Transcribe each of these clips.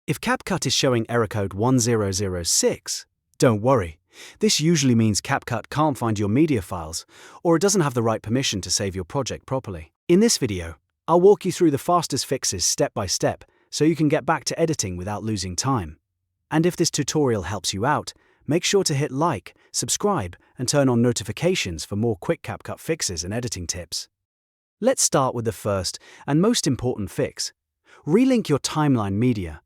If CapCut is showing error code 1006, don't worry. This usually means CapCut can't find your media files, or it doesn't have the right permission to save your project properly. In this video, I'll walk you through the fastest fixes step by step so you can get back to editing without losing time. And if this tutorial helps you out, make sure to hit like, subscribe, and turn on notifications for more quick CapCut fixes and editing tips. Let's start with the first and most important fix. Relink your timeline media.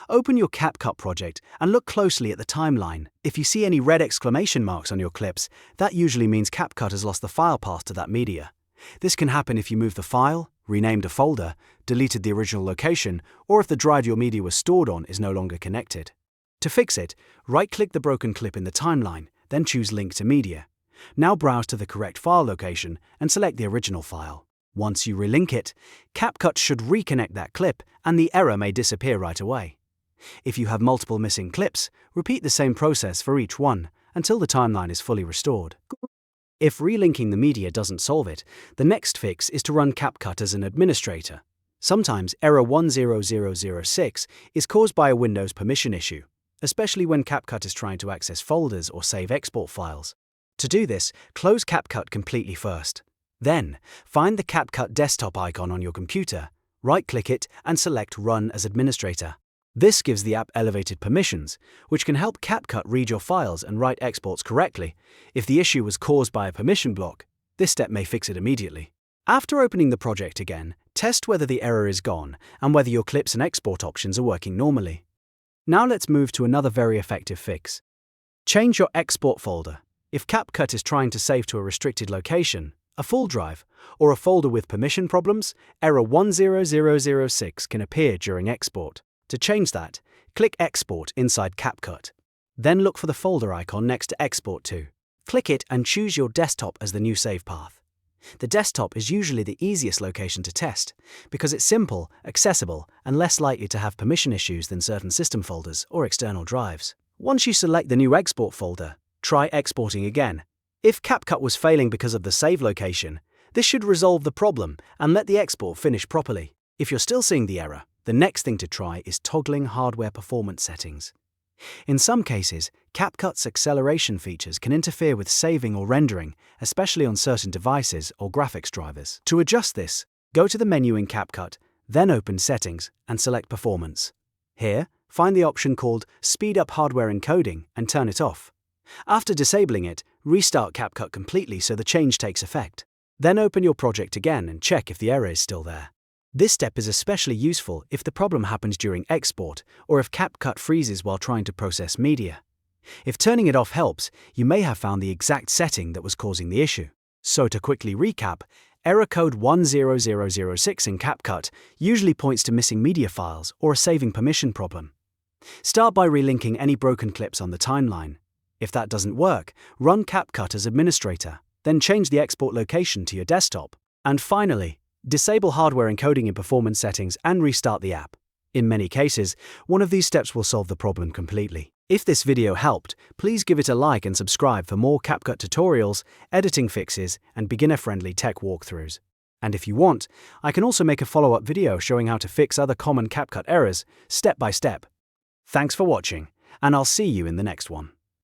Open your CapCut project and look closely at the timeline. If you see any red exclamation marks on your clips, that usually means CapCut has lost the file path to that media. This can happen if you moved the file, renamed a folder, deleted the original location, or if the drive your media was stored on is no longer connected. To fix it, right-click the broken clip in the timeline, then choose Link to Media. Now browse to the correct file location and select the original file. Once you relink it, CapCut should reconnect that clip and the error may disappear right away. If you have multiple missing clips, repeat the same process for each one until the timeline is fully restored. If relinking the media doesn't solve it, the next fix is to run CapCut as an administrator. Sometimes error 10006 is caused by a Windows permission issue, especially when CapCut is trying to access folders or save export files. To do this, close CapCut completely first. Then, find the CapCut desktop icon on your computer, right-click it and select Run as Administrator. This gives the app elevated permissions, which can help CapCut read your files and write exports correctly. If the issue was caused by a permission block, this step may fix it immediately. After opening the project again, test whether the error is gone and whether your clips and export options are working normally. Now let's move to another very effective fix. Change your export folder. If CapCut is trying to save to a restricted location, a full drive, or a folder with permission problems, error 10006 can appear during export. To change that, click Export inside CapCut. Then look for the folder icon next to Export to. Click it and choose your desktop as the new save path. The desktop is usually the easiest location to test, because it's simple, accessible, and less likely to have permission issues than certain system folders or external drives. Once you select the new export folder, try exporting again. If CapCut was failing because of the save location, this should resolve the problem and let the export finish properly. If you're still seeing the error, the next thing to try is toggling hardware performance settings. In some cases, CapCut's acceleration features can interfere with saving or rendering, especially on certain devices or graphics drivers. To adjust this, go to the menu in CapCut, then open Settings and select Performance. Here, find the option called Speed Up Hardware Encoding and turn it off. After disabling it, restart CapCut completely so the change takes effect. Then open your project again and check if the error is still there. This step is especially useful if the problem happens during export or if CapCut freezes while trying to process media. If turning it off helps, you may have found the exact setting that was causing the issue. So to quickly recap, error code 10006 in CapCut usually points to missing media files or a saving permission problem. Start by relinking any broken clips on the timeline. If that doesn't work, run CapCut as administrator, then change the export location to your desktop. And finally, disable hardware encoding in performance settings and restart the app. In many cases, one of these steps will solve the problem completely. If this video helped, please give it a like and subscribe for more CapCut tutorials, editing fixes, and beginner-friendly tech walkthroughs. And if you want, I can also make a follow-up video showing how to fix other common CapCut errors, step by step. Thanks for watching, and I'll see you in the next one.